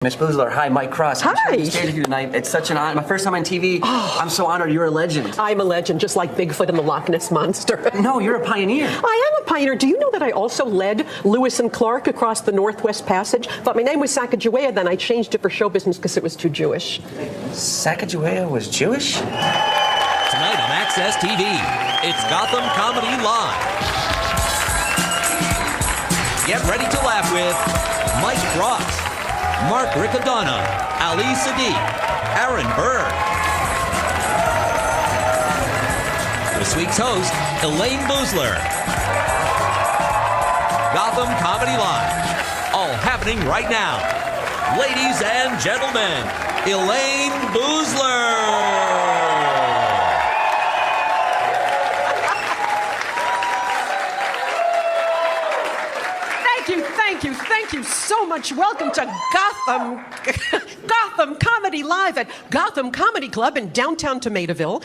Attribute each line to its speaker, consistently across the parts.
Speaker 1: Miss Boosler, hi, Mike Cross. I'm
Speaker 2: Hi.
Speaker 1: sharing the stage with you tonight. It's such an honor. My first time on TV. I'm so honored. You're a legend.
Speaker 2: I'm a legend, just like Bigfoot and the Loch Ness Monster.
Speaker 1: No, you're a pioneer.
Speaker 2: I am a pioneer. Do you know that I also led Lewis and Clark across the Northwest Passage? Thought my name was Sacagawea, then I changed it for show business because it was too Jewish.
Speaker 1: Sacagawea was Jewish?
Speaker 3: Tonight on Access TV, it's Gotham Comedy Live. Get ready to laugh with Mike Cross, Mark Riccadonna, Ali Sadiq, Aaron Burr. This week's host, Elayne Boosler. Gotham Comedy Live. All happening right now. Ladies and gentlemen, Elayne Boosler.
Speaker 2: Thank you so much. Welcome to Gotham Comedy Live at Gotham Comedy Club in downtown Tomatoville.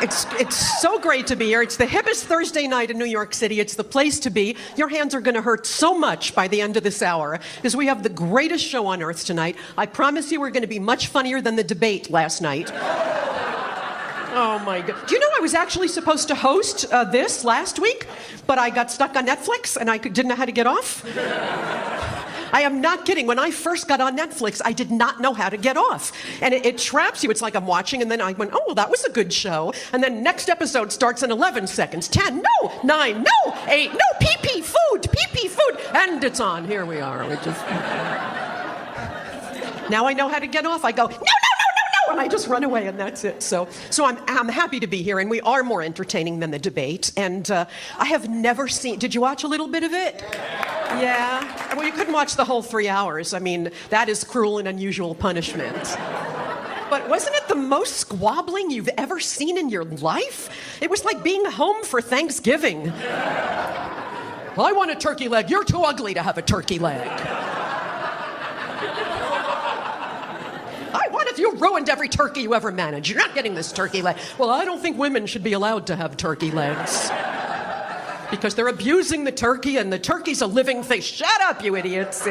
Speaker 2: It's so great to be here. It's the hippest Thursday night in New York City. It's the place to be. Your hands are going to hurt so much by the end of this hour because we have the greatest show on earth tonight. I promise you we're going to be much funnier than the debate last night. Oh my God. Do you know I was actually supposed to host this last week, but I got stuck on Netflix and I didn't know how to get off? I am not kidding. When I first got on Netflix, I did not know how to get off. And it traps you. It's like I'm watching, and then I went, oh, well, that was a good show. And then next episode starts in 11 seconds. 10, no, 9, no, 8, no, pee-pee, food, and it's on. Here we are. Now I know how to get off. I go, no, and I just run away, and that's it. So I'm happy to be here, and we are more entertaining than the debate. And I have never seen. Did you watch a little bit of it? Yeah. Well, you couldn't watch the whole 3 hours. I mean, that is cruel and unusual punishment. But wasn't it the most squabbling you've ever seen in your life? It was like being home for Thanksgiving. Well, I want a turkey leg. You're too ugly to have a turkey leg. You ruined every turkey you ever managed. You're not getting this turkey leg. Well, I don't think women should be allowed to have turkey legs. Because they're abusing the turkey, and the turkey's a living thing. Shut up, you idiots.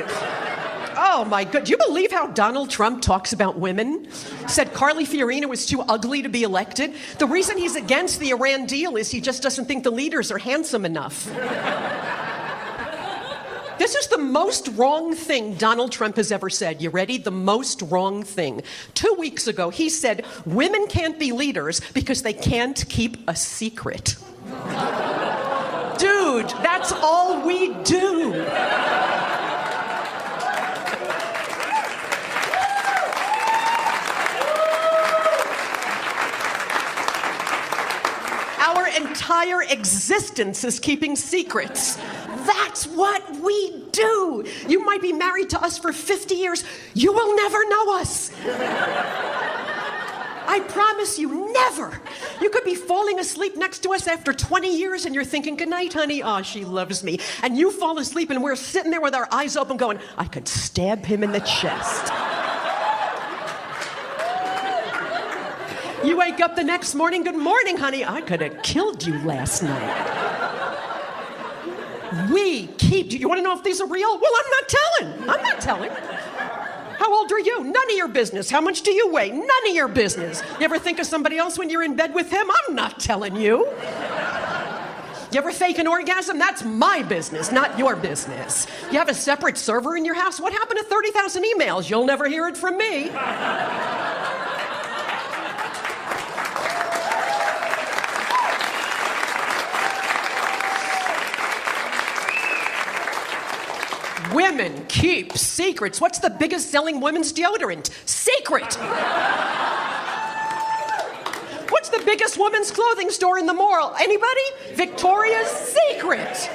Speaker 2: Oh, my God. Do you believe how Donald Trump talks about women? Said Carly Fiorina was too ugly to be elected. The reason he's against the Iran deal is he just doesn't think the leaders are handsome enough. This is the most wrong thing Donald Trump has ever said. You ready? The most wrong thing. 2 weeks ago, he said, women can't be leaders because they can't keep a secret. Dude, that's all we do. Our entire existence is keeping secrets. That's what we do. You might be married to us for 50 years. You will never know us. I promise you, never. You could be falling asleep next to us after 20 years and you're thinking, good night, honey. Oh, she loves me. And you fall asleep and we're sitting there with our eyes open going, I could stab him in the chest. You wake up the next morning, good morning, honey. I could have killed you last night. We keep, you want to know if these are real? Well, I'm not telling. How old are you? None of your business. How much do you weigh? None of your business. You ever think of somebody else when you're in bed with him? I'm not telling you. You ever fake an orgasm? That's my business, not your business. You have a separate server in your house? What happened to 30,000 emails? You'll never hear it from me. Women keep secrets. What's the biggest selling women's deodorant? Secret. What's the biggest women's clothing store in the mall? Anybody? Victoria's Secret.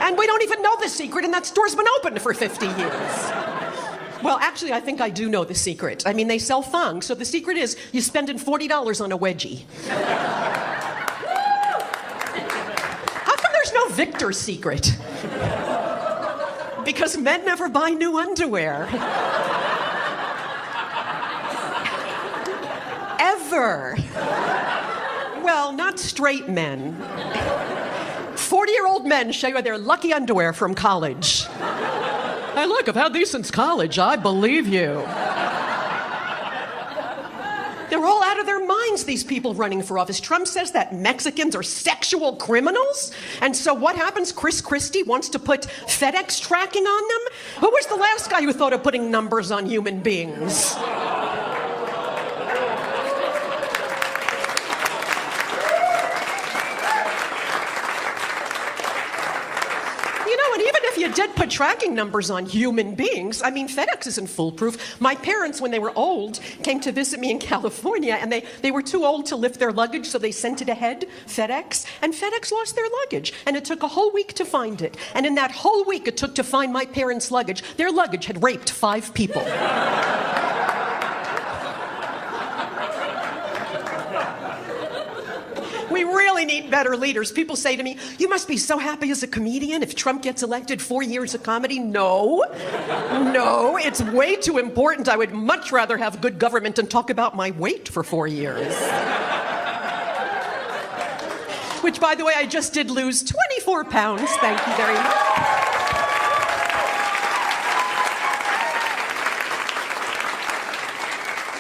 Speaker 2: And we don't even know the secret, and that store's been open for 50 years. Well, actually, I think I do know the secret. I mean, they sell thongs, so the secret is you're spending $40 on a wedgie. How come there's no Victor's Secret? Because men never buy new underwear. Ever. Well, not straight men. 40-year-old men show you their lucky underwear from college. Hey, look, I've had these since college. I believe you. They're all out of their minds, these people running for office. Trump says that Mexicans are sexual criminals. And so what happens? Chris Christie wants to put FedEx tracking on them? Who was the last guy who thought of putting numbers on human beings? You did put tracking numbers on human beings. I mean, FedEx isn't foolproof. My parents, when they were old, came to visit me in California, and they were too old to lift their luggage, so they sent it ahead, FedEx, and FedEx lost their luggage. And it took a whole week to find it. And in that whole week it took to find my parents' luggage, their luggage had raped 5 people. We really need better leaders. People say to me, you must be so happy as a comedian if Trump gets elected, 4 years of comedy. No, it's way too important. I would much rather have good government and talk about my weight for 4 years. Which, by the way, I just did lose 24 pounds. Thank you very much.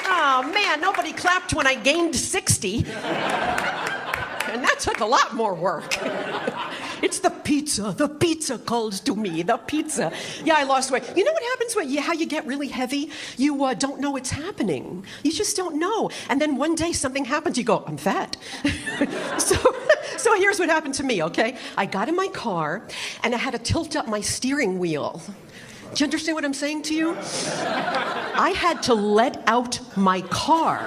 Speaker 2: Oh, man, nobody clapped when I gained 60. And that took a lot more work. It's the pizza. The pizza calls to me. The pizza. Yeah, I lost weight. You know what happens how you get really heavy? You don't know it's happening. You just don't know. And then one day something happens. You go, I'm fat. So here's what happened to me, okay? I got in my car, and I had to tilt up my steering wheel. Do you understand what I'm saying to you? I had to let out my car.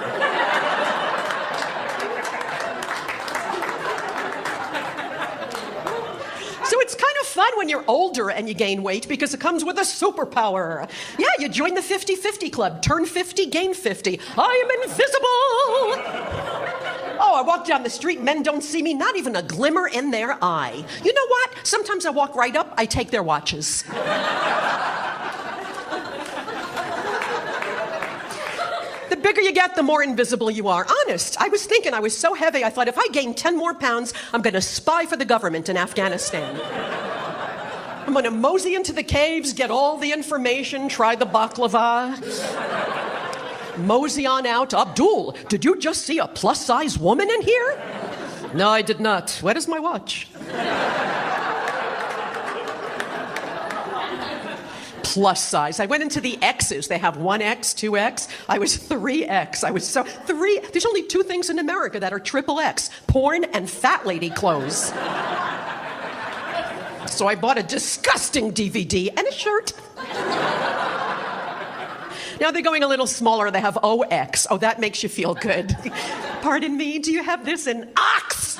Speaker 2: So it's kind of fun when you're older and you gain weight because it comes with a superpower. Yeah, you join the 50-50 club. Turn 50, gain 50. I am invisible. Oh, I walk down the street, men don't see me, not even a glimmer in their eye. You know what? Sometimes I walk right up, I take their watches. The bigger you get, the more invisible you are. Honest, I was thinking I was so heavy, I thought if I gain 10 more pounds, I'm going to spy for the government in Afghanistan. I'm going to mosey into the caves, get all the information, try the baklava. Mosey on out. Abdul, did you just see a plus-size woman in here? No, I did not. Where is my watch? Plus size. I went into the X's. They have 1X, 2X. I was 3X. I was so... There's only 2 things in America that are triple X. Porn and fat lady clothes. So I bought a disgusting DVD and a shirt. Now they're going a little smaller. They have OX. Oh, that makes you feel good. Pardon me, do you have this in ox?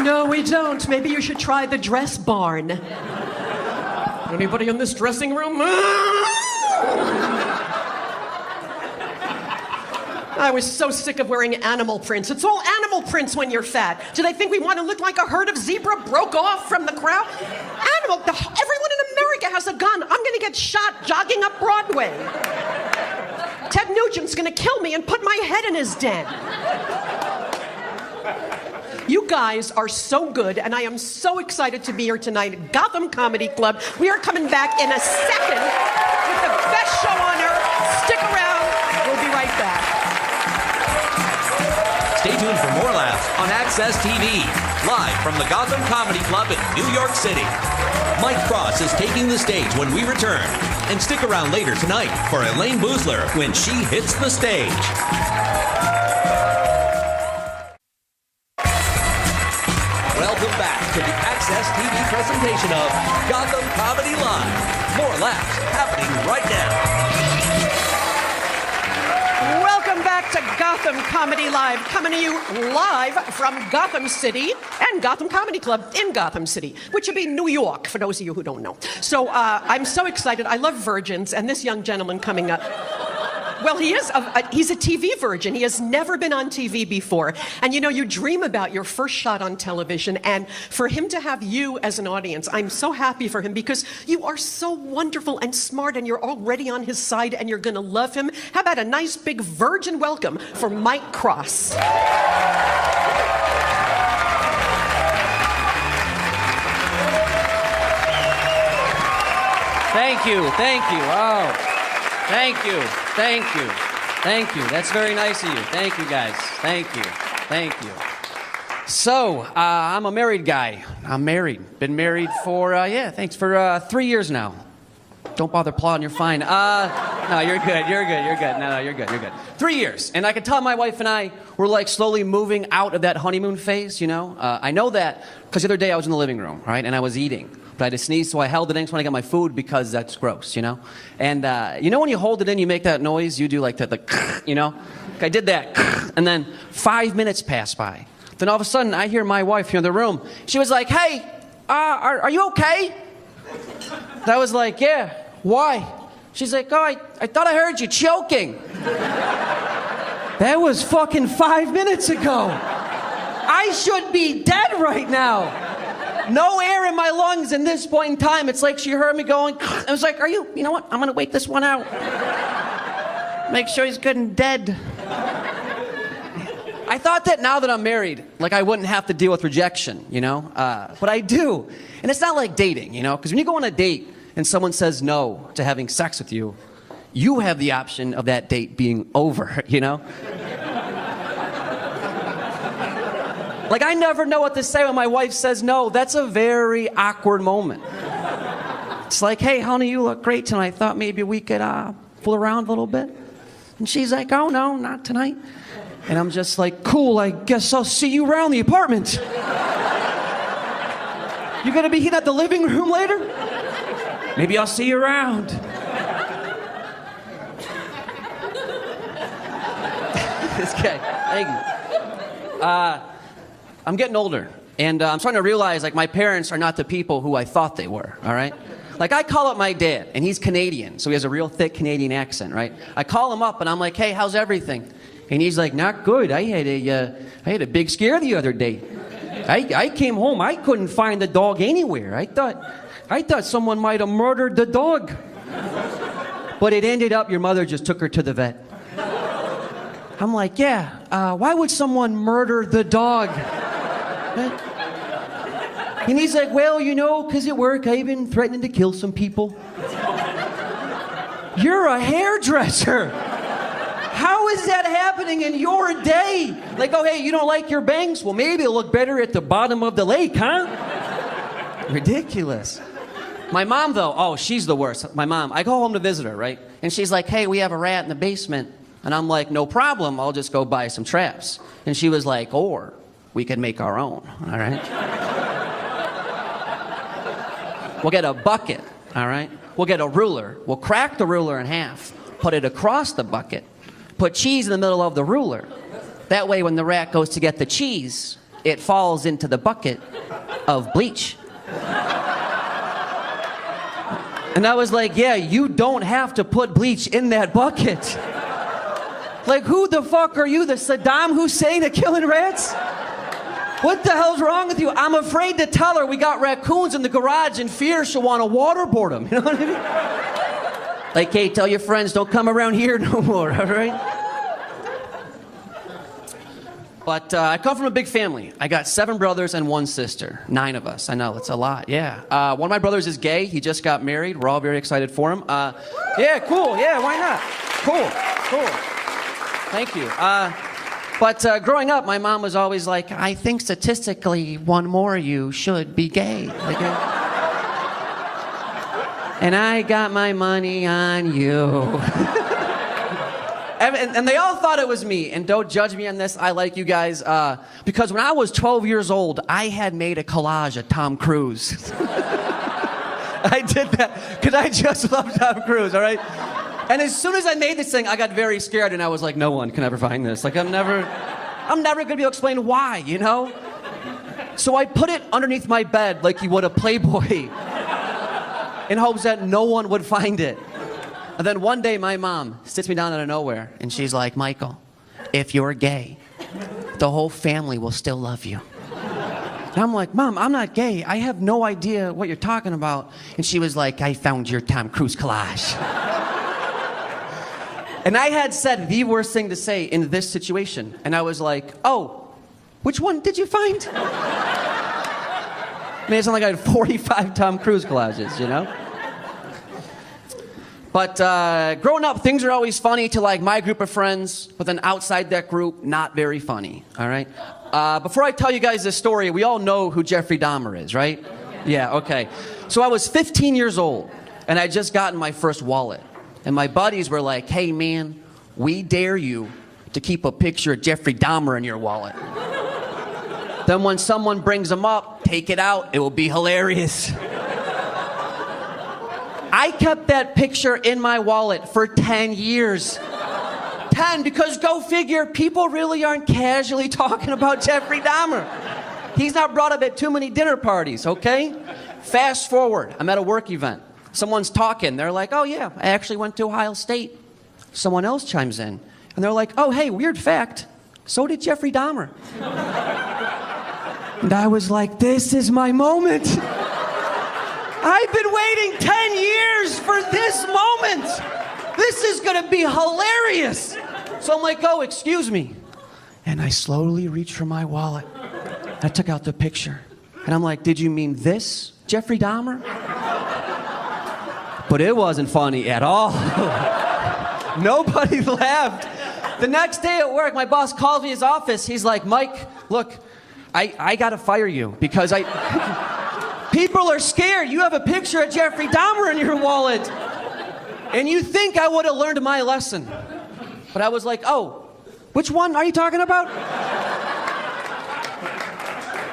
Speaker 2: No, we don't. Maybe you should try the dress barn. Anybody in this dressing room? I was so sick of wearing animal prints. It's all animal prints when you're fat. Do they think we want to look like a herd of zebra broke off from the crowd? Everyone in America has a gun. I'm going to get shot jogging up Broadway. Ted Nugent's going to kill me and put my head in his den. You guys are so good, and I am so excited to be here tonight at Gotham Comedy Club. We are coming back in a second with the best show on earth. Stick around. We'll be right back.
Speaker 3: Stay tuned for more laughs on Access TV, live from the Gotham Comedy Club in New York City. Mike Cross is taking the stage when we return. And stick around later tonight for Elayne Boosler when she hits the stage. Welcome back to the Access TV presentation of Gotham Comedy Live. More laughs happening right now.
Speaker 2: Welcome back to Gotham Comedy Live, coming to you live from Gotham City and Gotham Comedy Club in Gotham City, which would be New York, for those of you who don't know. So I'm so excited. I love virgins, and this young gentleman coming up... Well, he's a TV virgin. He has never been on TV before. And you know, you dream about your first shot on television, and for him to have you as an audience, I'm so happy for him because you are so wonderful and smart, and you're already on his side, and you're going to love him. How about a nice big virgin welcome for Mike Cross?
Speaker 4: Thank you. Oh, thank you. That's very nice of you. Thank you, guys. Thank you. So, I'm a married guy. I'm married. Been married for, for 3 years now. Don't bother applauding, you're fine. No, you're good. No, you're good. 3 years. And I can tell my wife and I were like slowly moving out of that honeymoon phase, you know? I know that because the other day I was in the living room, right? And I was eating. But I had to sneeze, so I held it in when I got my food because that's gross, you know? And you know when you hold it in, you make that noise? You do like that, you know? I did that. And then 5 minutes passed by. Then all of a sudden, I hear my wife here in the room. She was like, hey, are you okay? And I was like, yeah, why? She's like, oh, I thought I heard you choking. That was fucking 5 minutes ago. I should be dead right now. No air in my lungs in this point in time. It's like she heard me going. I was like, you know what? I'm going to wait this one out. Make sure he's good and dead. I thought that now that I'm married, like I wouldn't have to deal with rejection, you know? But I do. And it's not like dating, you know? Because when you go on a date and someone says no to having sex with you, you have the option of that date being over, you know? Like, I never know what to say when my wife says no. That's a very awkward moment. It's like, hey, honey, you look great tonight. I thought maybe we could fool around a little bit. And she's like, oh, no, not tonight. And I'm just like, cool, I guess I'll see you around the apartment. You gonna be here at the living room later? Maybe I'll see you around. This guy, thank you. I'm getting older, and I'm starting to realize, like, my parents are not the people who I thought they were, all right? Like, I call up my dad, and he's Canadian, so he has a real thick Canadian accent, right? I call him up, and I'm like, hey, how's everything? And he's like, not good. I had a big scare the other day. I came home. I couldn't find the dog anywhere. I thought someone might have murdered the dog. But it ended up your mother just took her to the vet. I'm like, yeah, why would someone murder the dog? And he's like, well, you know, because at work I've been threatening to kill some people. You're a hairdresser. How is that happening in your day? Like, oh, hey, you don't like your bangs? Well, maybe it'll look better at the bottom of the lake, huh? Ridiculous. My mom, though, oh, she's the worst. My mom, I go home to visit her, right? And she's like, hey, we have a rat in the basement. And I'm like, no problem, I'll just go buy some traps. And she was like, or we could make our own, all right? We'll get a bucket, all right? We'll get a ruler. We'll crack the ruler in half, put it across the bucket, put cheese in the middle of the ruler. That way, when the rat goes to get the cheese, it falls into the bucket of bleach. And I was like, yeah, you don't have to put bleach in that bucket. Like, who the fuck are you, the Saddam Hussein of killing rats? What the hell's wrong with you? I'm afraid to tell her we got raccoons in the garage in fear she'll want to waterboard them. You know what I mean? Like, hey, tell your friends, don't come around here no more, all right? But I come from a big family. I got 7 brothers and 1 sister. 9 of us. I know, it's a lot, yeah. One of my brothers is gay. He just got married. We're all very excited for him. Yeah, cool. Yeah, why not? Cool. Thank you. But growing up, my mom was always like, I think statistically one more of you should be gay. Like, and I got my money on you. And they all thought it was me. And don't judge me on this. I like you guys. Because when I was 12 years old, I had made a collage of Tom Cruise. I did that because I just love Tom Cruise, all right? And as soon as I made this thing, I got very scared, and I was like, no one can ever find this. Like, I'm never going to be able to explain why, you know? So I put it underneath my bed like you would a Playboy in hopes that no one would find it. And then one day, my mom sits me down out of nowhere, and she's like, Michael, if you're gay, the whole family will still love you. And I'm like, Mom, I'm not gay. I have no idea what you're talking about. And she was like, I found your Tom Cruise collage. And I had said the worst thing to say in this situation. And I was like, oh, which one did you find? I mean, it sounded like I had 45 Tom Cruise collages, you know? But growing up, things are always funny to like my group of friends, but then outside that group, not very funny, all right? Before I tell you guys this story, we all know who Jeffrey Dahmer is, right? Yeah, okay. So I was 15 years old, and I just gotten my first wallet. And my buddies were like, hey man, we dare you to keep a picture of Jeffrey Dahmer in your wallet. Then when someone brings him up, take it out, it will be hilarious. I kept that picture in my wallet for 10 years. 10, because go figure, people really aren't casually talking about Jeffrey Dahmer. He's not brought up at too many dinner parties, okay? Fast forward, I'm at a work event. Someone's talking, they're like, oh yeah, I actually went to Ohio State. Someone else chimes in, and they're like, oh hey, weird fact, so did Jeffrey Dahmer. And I was like, this is my moment. I've been waiting 10 years for this moment. This is gonna be hilarious. So I'm like, oh, excuse me. And I slowly reached for my wallet. I took out the picture. And I'm like, did you mean this, Jeffrey Dahmer? But it wasn't funny at all. Nobody laughed. The next day at work, my boss calls me in his office. He's like, Mike, look, I gotta fire you because people are scared. You have a picture of Jeffrey Dahmer in your wallet. And you think I would have learned my lesson. But I was like, oh, which one are you talking about?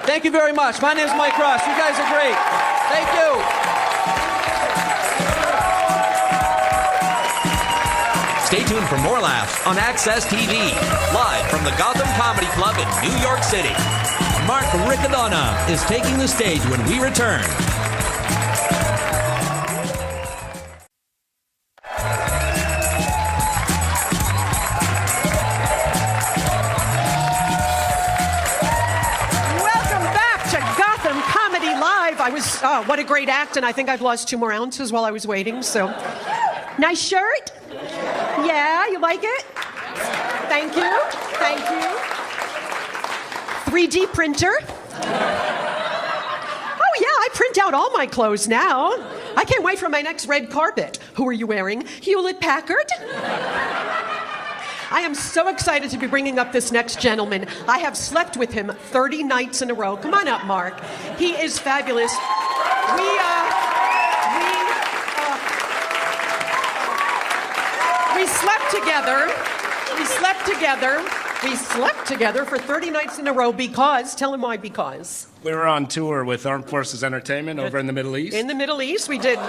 Speaker 4: Thank you very much. My name's Mike Ross. You guys are great. Thank you.
Speaker 3: Stay tuned for more laughs on Access TV, live from the Gotham Comedy Club in New York City. Mark Riccadonna is taking the stage when we return.
Speaker 2: Welcome back to Gotham Comedy Live. What a great act, and I think I've lost 2 more ounces while I was waiting, so. Nice shirt? Yeah, you like it? Thank you. Thank you. 3D printer. Oh, yeah, I print out all my clothes now. I can't wait for my next red carpet. Who are you wearing? Hewlett-Packard? I am so excited to be bringing up this next gentleman. I have slept with him 30 nights in a row. Come on up, Mark. He is fabulous. We slept together. We slept together for 30 nights in a row because, tell him why, because.
Speaker 5: We were on tour with Armed Forces Entertainment over in the Middle East.
Speaker 2: In the Middle East, we did
Speaker 5: 30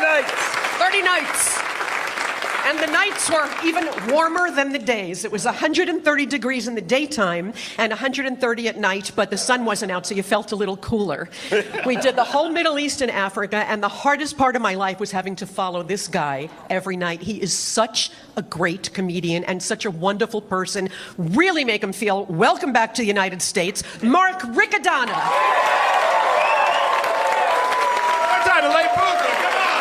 Speaker 5: nights.
Speaker 2: 30 nights. And the nights were even warmer than the days. It was 130 degrees in the daytime and 130 at night, but the sun wasn't out, so you felt a little cooler. We did the whole Middle East and Africa, and the hardest part of my life was having to follow this guy every night. He is such a great comedian and such a wonderful person. Really make him feel welcome back to the United States. Mark Riccadonna.
Speaker 5: One time, Elayne Boosler, come on.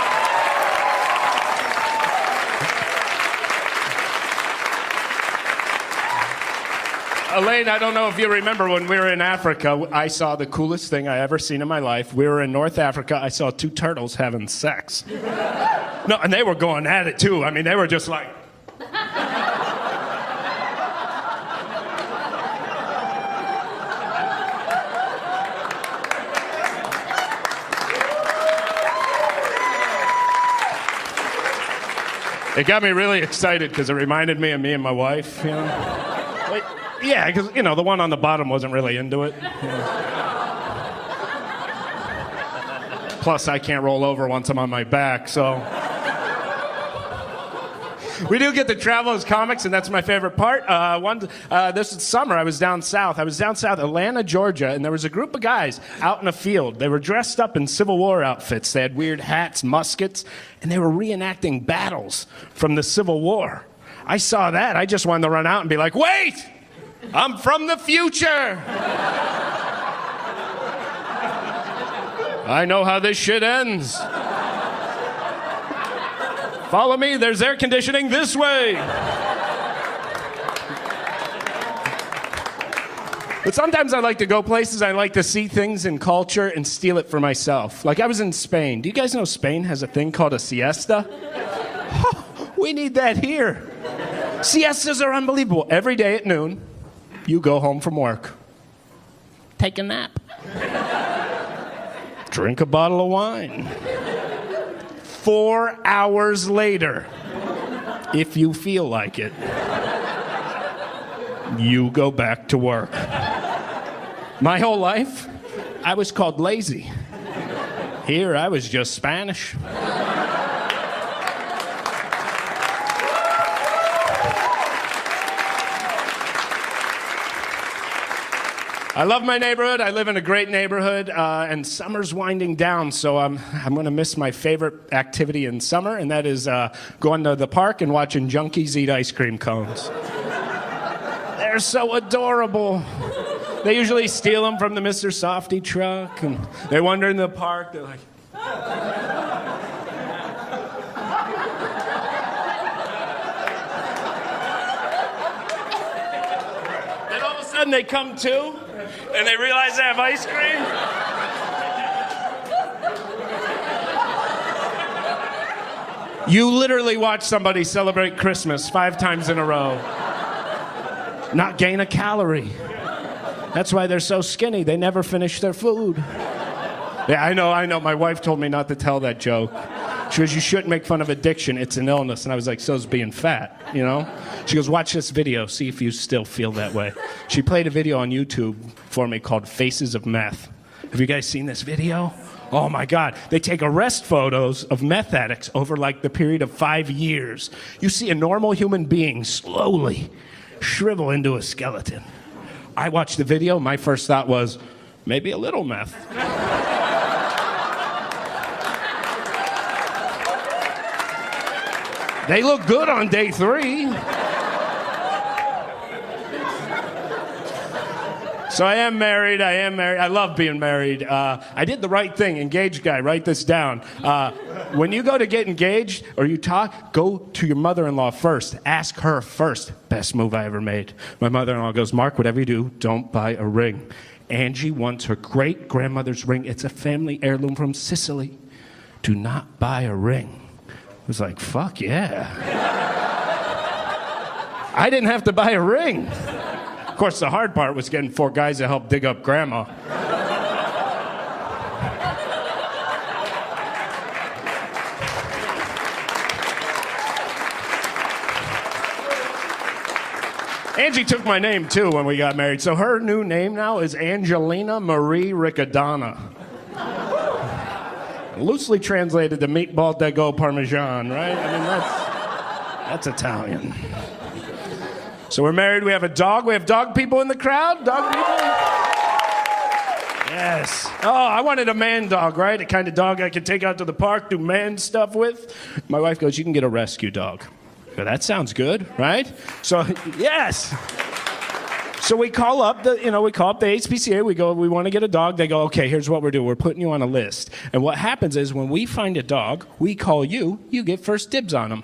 Speaker 5: Elayne, I don't know if you remember when we were in Africa, I saw the coolest thing I ever seen in my life. We were in North Africa. I saw 2 turtles having sex. No, and they were going at it too. I mean, they were just like. It got me really excited because it reminded me of me and my wife, you know. Like, yeah, because, you know, the one on the bottom wasn't really into it. You know. Plus, I can't roll over once I'm on my back, so. We do get to travel as comics, and that's my favorite part. This summer, I was down south. Atlanta, Georgia, and there was a group of guys out in a field. They were dressed up in Civil War outfits. They had weird hats, muskets, and they were reenacting battles from the Civil War. I saw that. I just wanted to run out and be like, wait! I'm from the future! I know how this shit ends. Follow me, there's air conditioning this way. But sometimes I like to go places, I like to see things in culture and steal it for myself. Like I was in Spain. Do you guys know Spain has a thing called a siesta? We need that here. Siestas are unbelievable. Every day at noon, you go home from work. Take a nap. Drink a bottle of wine. 4 hours later, if you feel like it, you go back to work. My whole life, I was called lazy. Here, I was just Spanish. I love my neighborhood. I live in a great neighborhood, and summer's winding down, so I'm going to miss my favorite activity in summer, and that is going to the park and watching junkies eat ice cream cones. They're so adorable. They usually steal them from the Mr. Softy truck, and they wander in the park. They're like... Then all of a sudden they come to, and they realize they have ice cream. You literally watch somebody celebrate Christmas 5 times in a row. Not gain a calorie. That's why they're so skinny. They never finish their food. Yeah, I know. My wife told me not to tell that joke. She goes, you shouldn't make fun of addiction. It's an illness. And I was like, so's being fat, you know? She goes, watch this video. See if you still feel that way. She played a video on YouTube for me called Faces of Meth. Have you guys seen this video? Oh, my God. They take arrest photos of meth addicts over, like, the period of 5 years. You see a normal human being slowly shrivel into a skeleton. I watched the video. My first thought was, maybe a little meth. They look good on day 3. So I am married. I love being married. I did the right thing. Engaged guy, write this down. When you go to get engaged or you talk, go to your mother-in-law first. Ask her first. Best move I ever made. My mother-in-law goes, Mark, whatever you do, don't buy a ring. Angie wants her great-grandmother's ring. It's a family heirloom from Sicily. Do not buy a ring. I was like, fuck yeah. I didn't have to buy a ring. Of course, the hard part was getting 4 guys to help dig up Grandma. Angie took my name, too, when we got married. So her new name now is Angelina Marie Riccadonna. Loosely translated to meatball de go parmesan, right? I mean, that's Italian. So we're married, we have a dog. We have dog people in the crowd? Dog people? Yes. Oh, I wanted a man dog, right? A kind of dog I could take out to the park, do man stuff with. My wife goes, you can get a rescue dog. I go, that sounds good, right? So, yes. So we call up the HPCA. We go, we want to get a dog. They go, okay, here's what we're doing. We're putting you on a list. And what happens is when we find a dog, we call you. You get first dibs on him.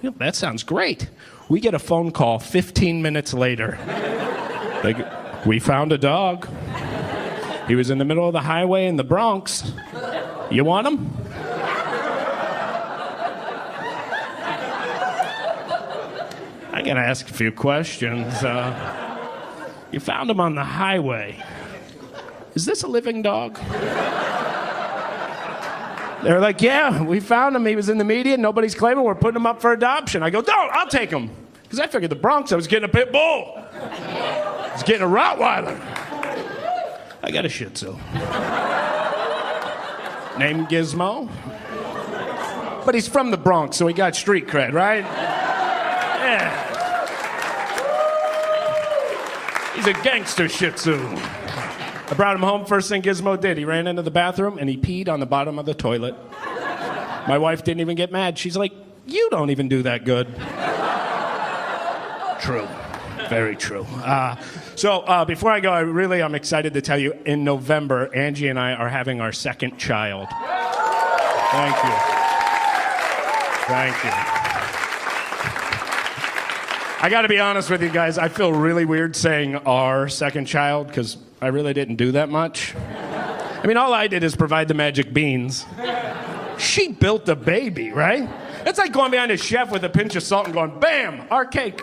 Speaker 5: Yep, that sounds great. We get a phone call 15 minutes later. We found a dog. He was in the middle of the highway in the Bronx. You want him? I gotta ask a few questions. You found him on the highway. Is this a living dog? They're like, yeah, we found him. He was in the media. Nobody's claiming. We're putting him up for adoption. I go, no, I'll take him. Because I figured the Bronx, I was getting a pit bull. I was getting a Rottweiler. I got a Shih Tzu. Named Gizmo. But he's from the Bronx, so he got street cred, right? Yeah. He's a gangster Shih Tzu. I brought him home. First thing Gizmo did, he ran into the bathroom and he peed on the bottom of the toilet. My wife didn't even get mad. She's like, you don't even do that good. True. Very true. So before I go, I'm excited to tell you, in November, Angie and I are having our second child. Thank you. Thank you. I got to be honest with you guys. I feel really weird saying our second child because I really didn't do that much. I mean, all I did is provide the magic beans. She built a baby, right? It's like going behind a chef with a pinch of salt and going, bam, our cake.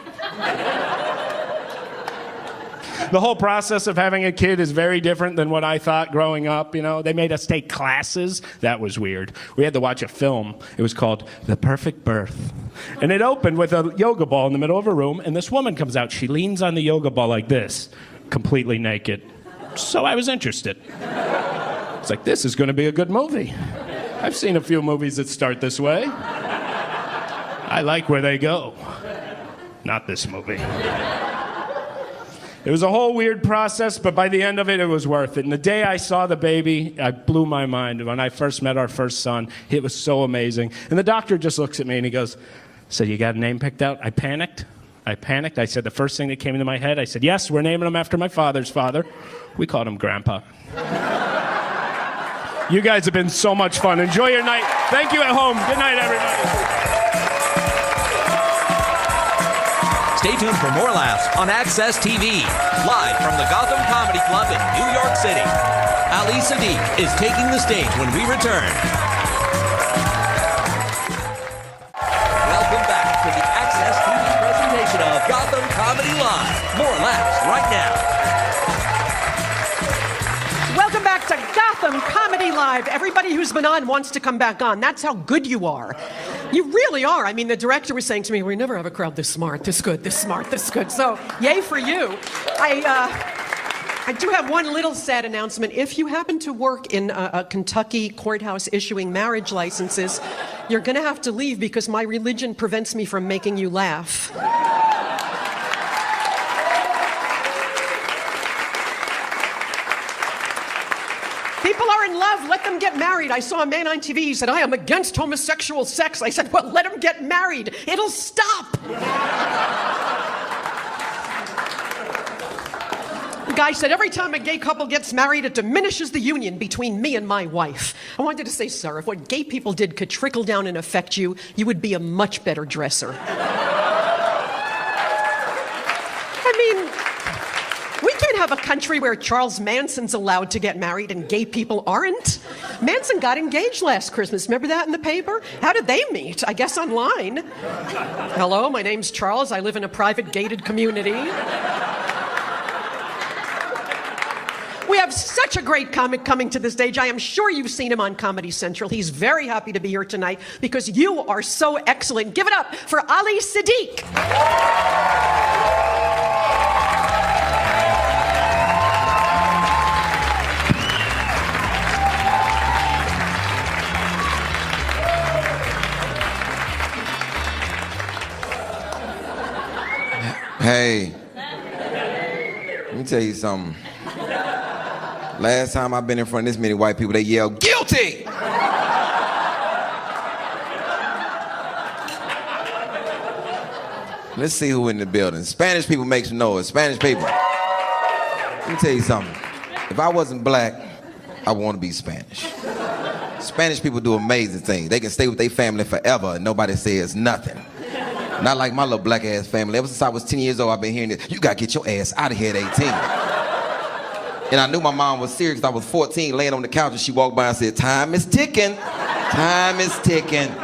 Speaker 5: The whole process of having a kid is very different than what I thought growing up. You know, they made us take classes. That was weird. We had to watch a film. It was called The Perfect Birth. And it opened with a yoga ball in the middle of a room, and this woman comes out. She leans on the yoga ball like this, completely naked. So I was interested. It's like, this is going to be a good movie. I've seen a few movies that start this way. I like where they go. Not this movie. It was a whole weird process, but by the end of it, it was worth it. And the day I saw the baby, I blew my mind. When I first met our first son, it was so amazing. And the doctor just looks at me and he goes, so you got a name picked out? I panicked. I said the first thing that came into my head, I said, yes, we're naming him after my father's father. We called him Grandpa. You guys have been so much fun. Enjoy your night. Thank you at home. Good night, everybody.
Speaker 3: Stay tuned for more laughs on Access TV, live from the Gotham Comedy Club in New York City. Ali Sadiq is taking the stage when we return. Welcome back to the Access TV presentation of Gotham Comedy Live. More laughs right now.
Speaker 2: Welcome back to Gotham Comedy Live. Everybody who's been on wants to come back on. That's how good you are. You really are. I mean, the director was saying to me, we never have a crowd this smart, this good, this smart, this good. So, yay for you. I do have one little sad announcement. If you happen to work in a Kentucky courthouse issuing marriage licenses, you're going to have to leave because my religion prevents me from making you laugh. People are in love, let them get married. I saw a man on TV, he said, I am against homosexual sex. I said, well, let them get married. It'll stop. The guy said, every time a gay couple gets married, it diminishes the union between me and my wife. I wanted to say, sir, if what gay people did could trickle down and affect you, you would be a much better dresser. Have a country where Charles Manson's allowed to get married and gay people aren't. Manson got engaged last Christmas. Remember that in the paper? How did they meet? I guess online. Hello, my name's Charles. I live in a private gated community. We have such a great comic coming to the stage. I am sure you've seen him on Comedy Central. He's very happy to be here tonight because you are so excellent. Give it up for Ali Sadiq.
Speaker 6: Hey, let me tell you something. Last time I've been in front of this many white people, they yelled, guilty! Let's see who in the building. Spanish people make some noise. Spanish people. Let me tell you something. If I wasn't black, I want to be Spanish. Spanish people do amazing things. They can stay with their family forever and nobody says nothing. Not like my little black ass family. Ever since I was 10 years old, I've been hearing this. You gotta get your ass out of here at 18. And I knew my mom was serious. I was 14, laying on the couch, and she walked by and said, time is ticking. Time is ticking.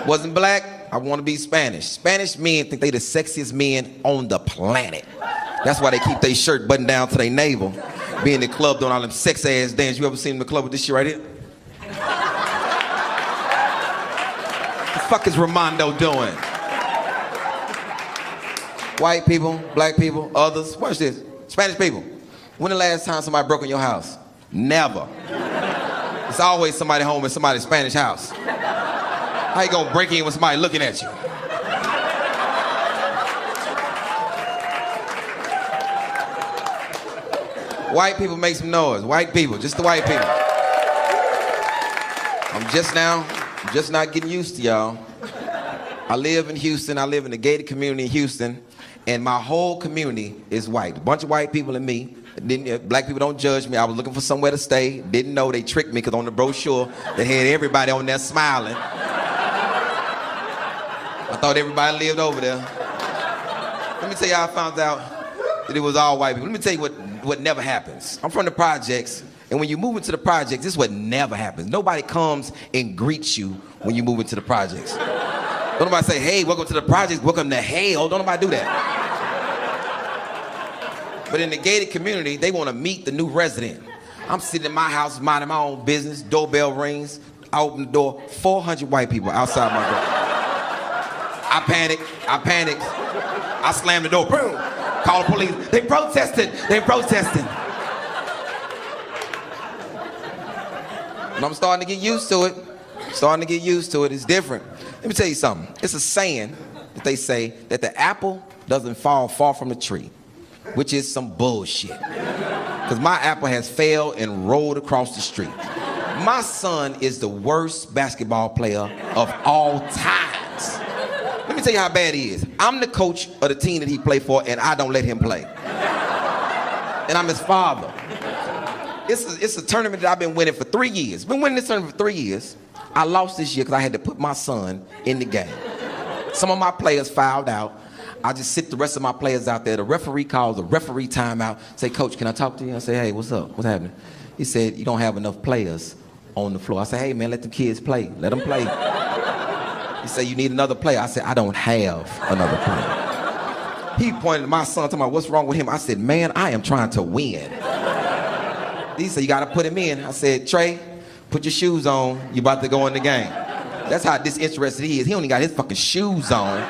Speaker 6: Wasn't black, I want to be Spanish. Spanish men think they the sexiest men on the planet. That's why they keep their shirt buttoned down to their navel. Be in the club doing all them sex ass dance. You ever seen them in the club with this shit right here? What the fuck is Ramondo doing? White people, black people, others. Watch this. Spanish people. When the last time somebody broke in your house? Never. It's always somebody home in somebody's Spanish house. How you gonna break in with somebody looking at you? White people make some noise. White people, just the white people. I'm just not getting used to y'all. I live in Houston. I live in the gated community in Houston, and my whole community is white. A bunch of white people and me. Black people don't judge me. I was looking for somewhere to stay. Didn't know they tricked me because on the brochure they had everybody on there smiling. I thought everybody lived over there. Let me tell you how I found out that it was all white people. Let me tell you what never happens. I'm from the projects, and when you move into the projects, this is what never happens. Nobody comes and greets you when you move into the projects. Don't nobody say, hey, welcome to the projects, welcome to hell. Don't nobody do that. But in the gated community, they want to meet the new resident. I'm sitting in my house, minding my own business, doorbell rings, I open the door, 400 white people outside my door. I panicked. I slammed the door, boom, call the police. They protested. And I'm starting to get used to it. It's different. Let me tell you something. It's a saying that they say that the apple doesn't fall far from the tree, which is some bullshit. Because my apple has fell and rolled across the street. My son is the worst basketball player of all times. Let me tell you how bad he is. I'm the coach of the team that he played for, and I don't let him play. And I'm his father. It's a tournament that I've been winning for 3 years. Been winning this tournament for 3 years. I lost this year because I had to put my son in the game. Some of my players fouled out. I just sit the rest of my players out there. The referee calls a referee timeout. Say, Coach, can I talk to you? I say, hey, what's up? What's happening? He said, you don't have enough players on the floor. I said, hey, man, let the kids play. Let them play. He said, you need another player. I said, I don't have another player. He pointed to my son, talking about what's wrong with him. I said, man, I am trying to win. He said, you got to put him in. I said, Trey, put your shoes on. You about to go in the game. That's how disinterested he is. He only got his fucking shoes on.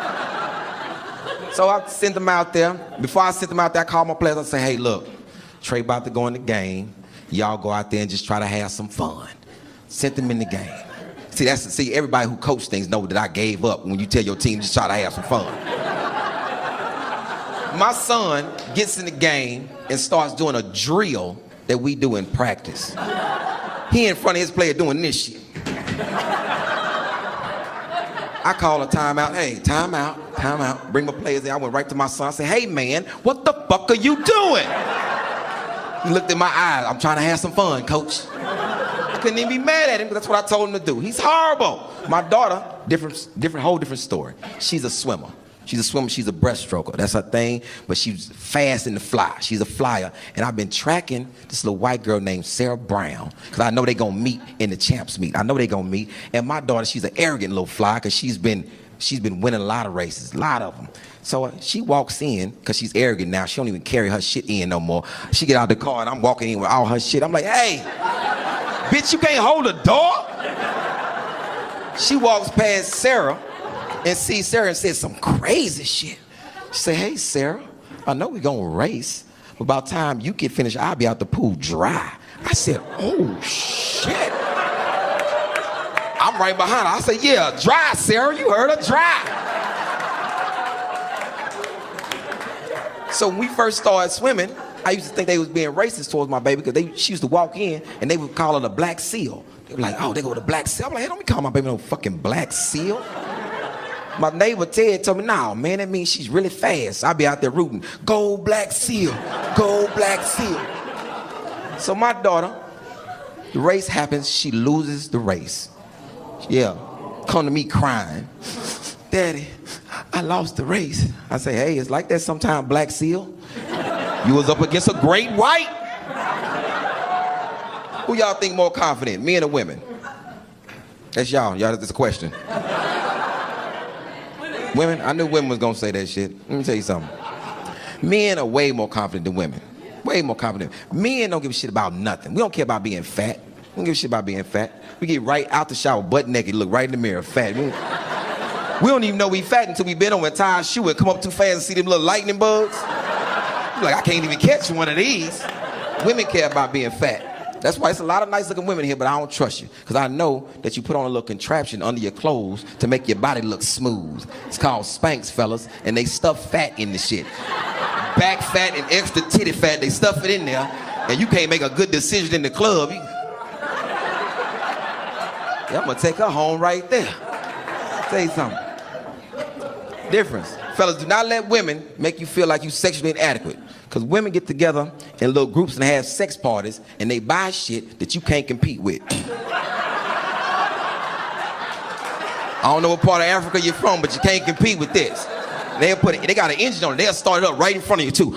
Speaker 6: So I sent him out there. Before I sent him out there, I called my players. I said, hey, look, Trey about to go in the game. Y'all go out there and just try to have some fun. Sent them in the game. See, everybody who coach things know that I gave up when you tell your team just try to have some fun. My son gets in the game and starts doing a drill that we do in practice. He in front of his player doing this shit. I call a timeout. Hey, timeout. Bring my players in. I went right to my son. I said, hey, man, what the fuck are you doing? He looked in my eyes. I'm trying to have some fun, coach. I couldn't even be mad at him because that's what I told him to do. He's horrible. My daughter, whole different story. She's a swimmer. She's a breaststroker. That's her thing, but she's fast in the fly. She's a flyer. And I've been tracking this little white girl named Sarah Brown because I know they're going to meet in the champs meet. I know they're going to meet. And my daughter, she's an arrogant little flyer because she's been winning a lot of races, a lot of them. So she walks in because she's arrogant now. She don't even carry her shit in no more. She get out the car and I'm walking in with all her shit. I'm like, hey, bitch, you can't hold a door? She walks past Sarah and sees Sarah and says some crazy shit. She said, hey, Sarah, I know we're going to race, but by the time you get finished, I'll be out the pool dry. I said, oh, shit. I'm right behind her. I said, yeah, dry, Sarah. You heard her, dry. So when we first started swimming, I used to think they was being racist towards my baby because she used to walk in and they would call her the black seal. They were like, oh, they go to black seal. I'm like, hey, don't be calling my baby no fucking black seal. My neighbor Ted told me, nah, man, that means she's really fast. I'll be out there rooting, go black seal, go black seal. So my daughter, the race happens, she loses the race. Yeah, come to me crying. Daddy, I lost the race. I say, hey, it's like that sometime, black seal. You was up against a great white. Who y'all think more confident, men or women? That's y'all. Y'all, that's a question. Women? I knew women was gonna say that shit. Let me tell you something. Men are way more confident than women. Way more confident. Men don't give a shit about nothing. We don't care about being fat. We don't give a shit about being fat. We get right out the shower, butt naked, look right in the mirror, fat. We don't even know we fat until we been on a tire shoe and come up too fast and see them little lightning bugs. You're like, I can't even catch one of these. Women care about being fat. That's why it's a lot of nice looking women here, but I don't trust you. Because I know that you put on a little contraption under your clothes to make your body look smooth. It's called Spanx, fellas, and they stuff fat in the shit. Back fat and extra titty fat, they stuff it in there, and you can't make a good decision in the club. Yeah, I'm gonna take her home right there. Tell you something. Difference. Fellas, do not let women make you feel like you sexually inadequate. Because women get together in little groups and have sex parties and they buy shit that you can't compete with. I don't know what part of Africa you're from, but you can't compete with this. They got an engine on it. They'll start it up right in front of you too.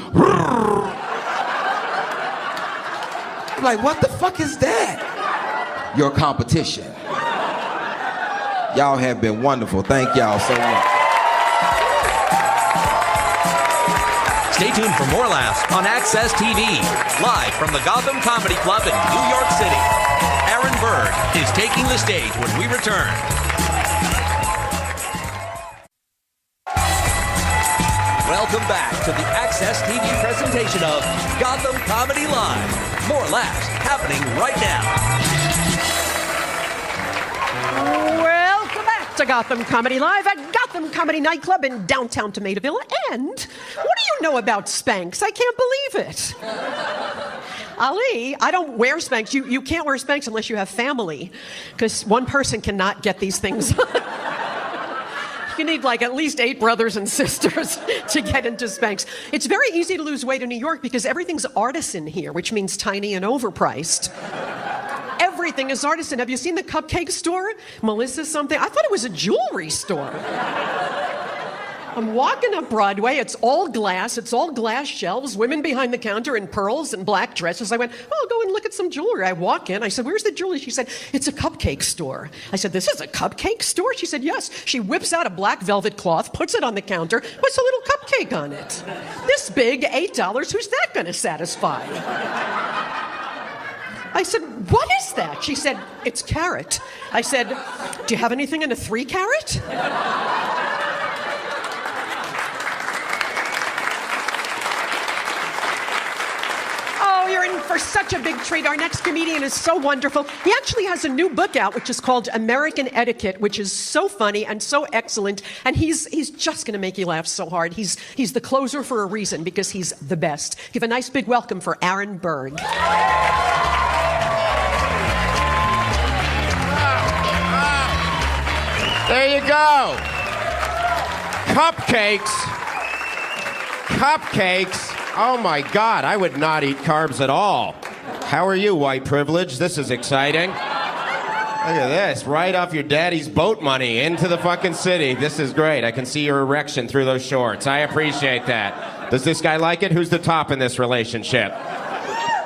Speaker 6: Like, what the fuck is that? Your competition. Y'all have been wonderful. Thank y'all so much.
Speaker 3: Stay tuned for more laughs on Access TV, live from the Gotham Comedy Club in New York City. Aaron Berg is taking the stage when we return. Welcome back to the Access TV presentation of Gotham Comedy Live. More laughs happening right now.
Speaker 2: Welcome back to Gotham Comedy Live at Gotham Comedy Nightclub in downtown Tomatoville. And what do you know about Spanx? I can't believe it. Ali, I don't wear Spanx. You can't wear Spanx unless you have family, because one person cannot get these things. You need like at least 8 brothers and sisters to get into Spanx. It's very easy to lose weight in New York because everything's artisan here, which means tiny and overpriced. Everything is artisan. Have you seen the cupcake store? Melissa something? I thought it was a jewelry store. I'm walking up Broadway. It's all glass shelves, women behind the counter in pearls and black dresses. I went, oh, I'll go and look at some jewelry. I walk in. I said, where's the jewelry? She said, it's a cupcake store. I said, this is a cupcake store? She said, yes. She whips out a black velvet cloth, puts it on the counter, puts a little cupcake on it. This big, $8. Who's that going to satisfy? I said, what is that? She said, it's carrot. I said, do you have anything in a 3 carat? You're in for such a big treat. Our next comedian is so wonderful. He actually has a new book out, which is called American Etiquette, which is so funny and so excellent. And he's just going to make you laugh so hard. He's the closer for a reason, because he's the best. Give a nice big welcome for Aaron Berg.
Speaker 7: There you go. Cupcakes. Oh my God, I would not eat carbs at all. How are you, white privilege? This is exciting. Look at this, right off your daddy's boat money into the fucking city. This is great. I can see your erection through those shorts. I appreciate that. Does this guy like it? Who's the top in this relationship?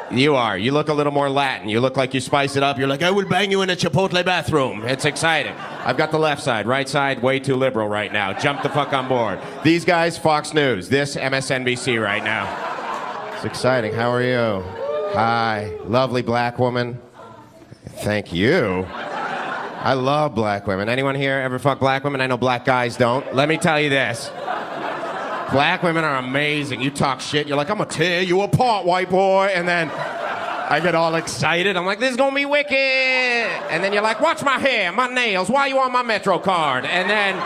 Speaker 7: You are. You look a little more Latin. You look like you spice it up. You're like, I will bang you in a Chipotle bathroom. It's exciting. I've got the left side. Right side, way too liberal right now. Jump the fuck on board. These guys, Fox News. This, MSNBC right now. It's exciting. How are you? Hi. Lovely black woman. Thank you. I love black women. Anyone here ever fuck black women? I know black guys don't. Let me tell you this. Black women are amazing. You talk shit, you're like, I'm gonna tear you apart, white boy. And then I get all excited. I'm like, this is gonna be wicked. And then you're like, watch my hair, my nails. Why are you on my Metro card? And then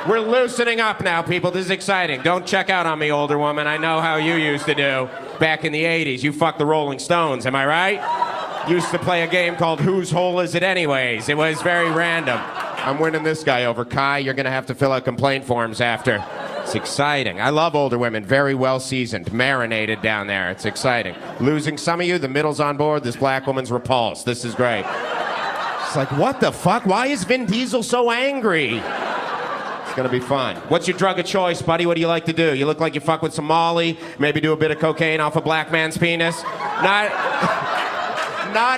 Speaker 7: we're loosening up now, people. This is exciting. Don't check out on me, older woman. I know how you used to do back in the 80s. You fucked the Rolling Stones, am I right? Used to play a game called Whose Hole Is It Anyways? It was very random. I'm winning this guy over. Kai, you're gonna have to fill out complaint forms after. It's exciting. I love older women. Very well seasoned, marinated down there. It's exciting. Losing some of you, the middle's on board. This black woman's repulsed. This is great. It's like, what the fuck? Why is Vin Diesel so angry? It's gonna be fun. What's your drug of choice, buddy? What do you like to do? You look like you fuck with some Molly, maybe do a bit of cocaine off a black man's penis. Not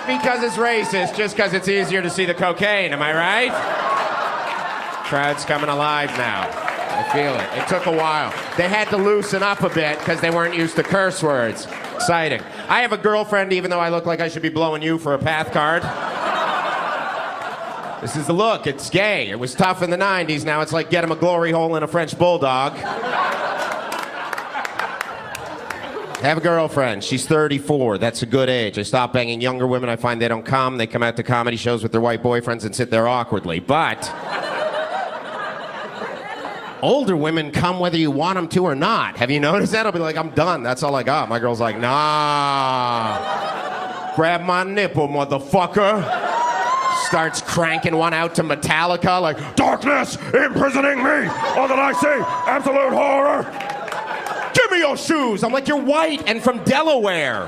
Speaker 7: because it's racist, just because it's easier to see the cocaine, am I right? Crowd's coming alive now. I feel it. It took a while. They had to loosen up a bit because they weren't used to curse words. Exciting. I have a girlfriend, even though I look like I should be blowing you for a path card. This is the look. It's gay. It was tough in the 90s. Now it's like get him a glory hole in a French bulldog. I have a girlfriend. She's 34. That's a good age. I stop banging younger women. I find they don't come. They come out to comedy shows with their white boyfriends and sit there awkwardly. But older women come whether you want them to or not. Have you noticed that? I'll be like, I'm done. That's all I got. My girl's like, nah. Grab my nipple, motherfucker. Starts cranking one out to Metallica like, darkness imprisoning me. All that I see, absolute horror. Give me your shoes. I'm like, you're white and from Delaware.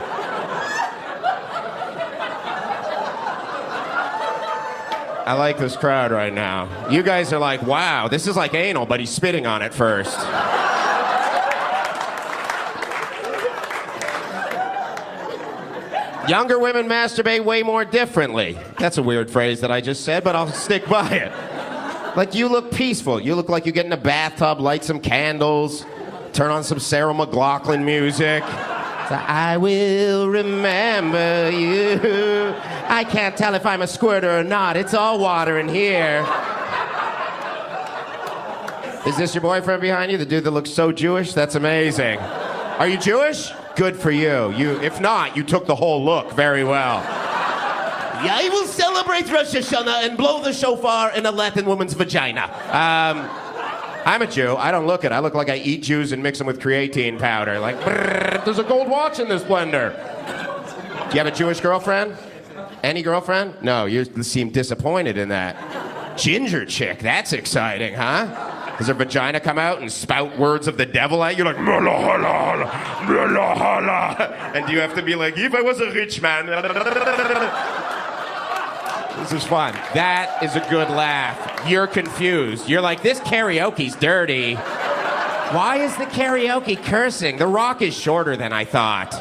Speaker 7: I like this crowd right now. You guys are like, wow, this is like anal, but he's spitting on it first. Younger women masturbate way more differently. That's a weird phrase that I just said, but I'll stick by it. Like, you look peaceful. You look like you get in a bathtub, light some candles, turn on some Sarah McLachlan music. So, I will remember you. I can't tell if I'm a squirter or not. It's all water in here. Is this your boyfriend behind you? The dude that looks so Jewish? That's amazing. Are you Jewish? Good for you. If not, you took the whole look very well. Yeah, I will celebrate Rosh Hashanah and blow the shofar in a Latin woman's vagina. I'm a Jew. I don't look it. I look like I eat Jews and mix them with creatine powder. Like, brrr, there's a gold watch in this blender. Do you have a Jewish girlfriend? Any girlfriend? No, you seem disappointed in that. Ginger chick, that's exciting, huh? Does her vagina come out and spout words of the devil at you like, and do you have to be like, if I was a rich man? This is fun. That is a good laugh. You're confused. You're like, this karaoke's dirty. Why is the karaoke cursing? The Rock is shorter than I thought.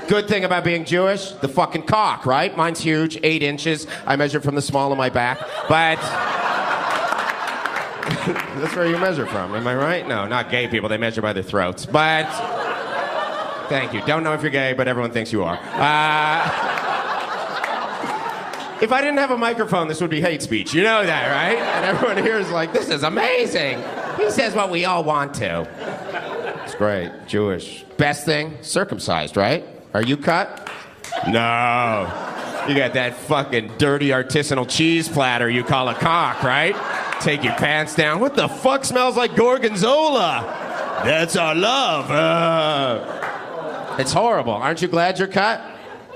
Speaker 7: Good thing about being Jewish, the fucking cock, right? Mine's huge, 8 inches. I measure from the small of my back, but that's where you measure from, am I right? No, not gay people, they measure by their throats, but thank you. Don't know if you're gay, but everyone thinks you are. If I didn't have a microphone, this would be hate speech. You know that, right? And everyone here is like, this is amazing. He says what we all want to. It's great, Jewish. Best thing, circumcised, right? Are you cut? No. You got that fucking dirty artisanal cheese platter you call a cock, right? Take your pants down. What the fuck smells like gorgonzola? That's our love. It's horrible. Aren't you glad you're cut?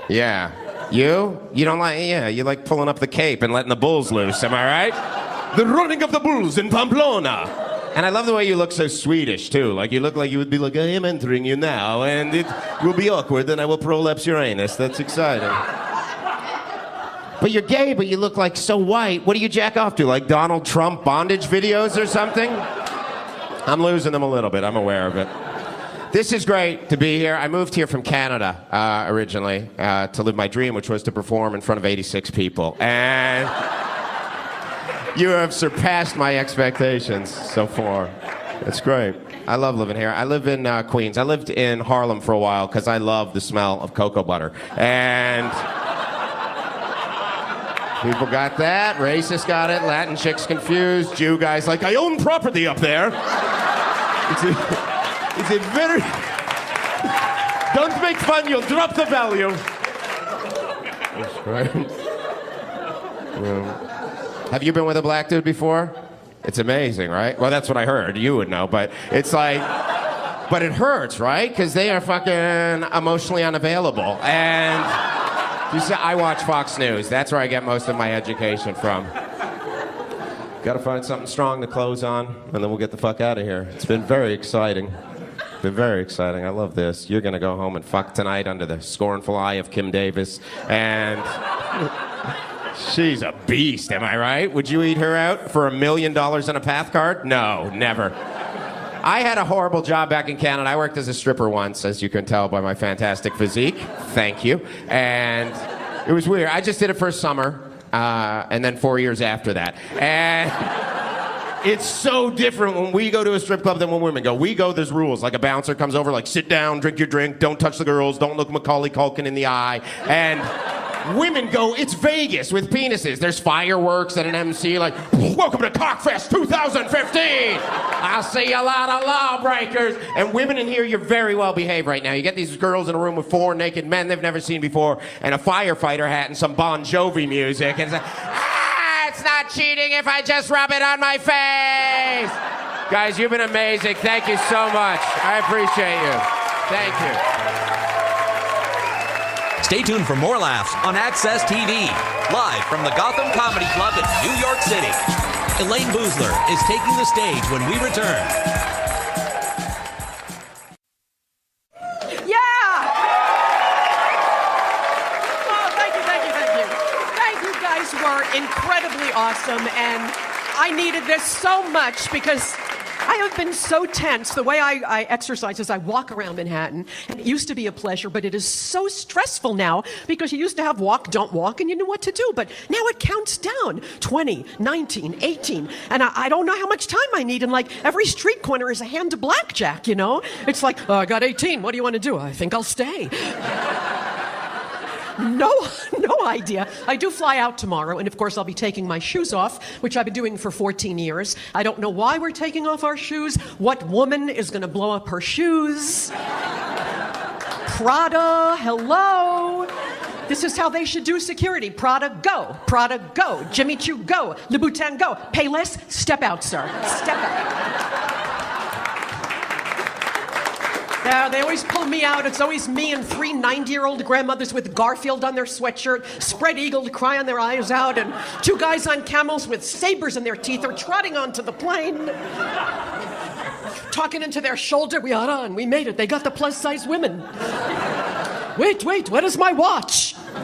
Speaker 7: Yeah. You? You don't like, yeah, you like pulling up the cape and letting the bulls loose, am I right? The running of the bulls in Pamplona. And I love the way you look so Swedish, too. Like, you look like you would be like, I am entering you now, and it will be awkward, then I will prolapse your anus. That's exciting. But you're gay, but you look like so white. What do you jack off to, like Donald Trump bondage videos or something? I'm losing them a little bit. I'm aware of it. This is great to be here. I moved here from Canada originally to live my dream, which was to perform in front of 86 people. And you have surpassed my expectations so far. It's great. I love living here. I live in Queens. I lived in Harlem for a while because I love the smell of cocoa butter. And people got that. Racists got it. Latin chicks confused. Jew guys like, I own property up there. It's a very... Don't make fun, you'll drop the value. That's great. Yeah. Have you been with a black dude before? It's amazing, right? Well, that's what I heard. You would know, but it's like... But it hurts, right? Because they are fucking emotionally unavailable. And you see, I watch Fox News. That's where I get most of my education from. Gotta find something strong to close on, and then we'll get the fuck out of here. It's been very exciting. Been very exciting. I love this. You're gonna go home and fuck tonight under the scornful eye of Kim Davis. And she's a beast, am I right? Would you eat her out for $1 million and a path card? No, never. I had a horrible job back in Canada. I worked as a stripper once, as you can tell by my fantastic physique. Thank you. And it was weird. I just did it for a summer, and then 4 years after that. And it's so different when we go to a strip club than when women go. We go, there's rules. Like a bouncer comes over, like, sit down, drink your drink, don't touch the girls, don't look Macaulay Culkin in the eye. And women go, it's Vegas with penises. There's fireworks and an MC like, welcome to Cockfest 2015. I'll see a lot of lawbreakers. And women in here, you're very well behaved right now. You get these girls in a room with 4 naked men they've never seen before and a firefighter hat and some Bon Jovi music. And it's like, it's not cheating if I just rub it on my face. Guys, you've been amazing. Thank you so much. I appreciate you. Thank you.
Speaker 3: Stay tuned for more laughs on Access TV, live from the Gotham Comedy Club in New York City. Elayne Boosler is taking the stage when we return.
Speaker 2: Yeah! Oh, incredibly awesome, and I needed this so much because I have been so tense. The way I exercise is I walk around Manhattan, and it used to be a pleasure, but it is so stressful now because you used to have walk, don't walk, and you knew what to do. But now it counts down 20, 19, 18, and I don't know how much time I need. And like every street corner is a hand to blackjack, you know? It's like, I got 18. What do you want to do? I think I'll stay. No idea. I do fly out tomorrow, and of course I'll be taking my shoes off, which I've been doing for 14 years. I don't know why we're taking off our shoes. What woman is going to blow up her shoes? Prada, hello. This is how they should do security. Prada, go. Prada, go. Jimmy Choo, go. Louboutin, go. Pay less, step out, sir. Step out. Yeah, they always pull me out. It's always me and 3 90-year-old grandmothers with Garfield on their sweatshirt, spread-eagled, crying their eyes out, and 2 guys on camels with sabers in their teeth are trotting onto the plane, talking into their shoulder. We are on. We made it. They got the plus-size women. Wait, what is my watch? You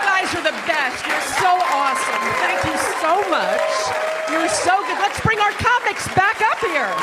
Speaker 2: guys are the best. You're so awesome. Thank you so much. You're so good. Let's bring our comics back up here.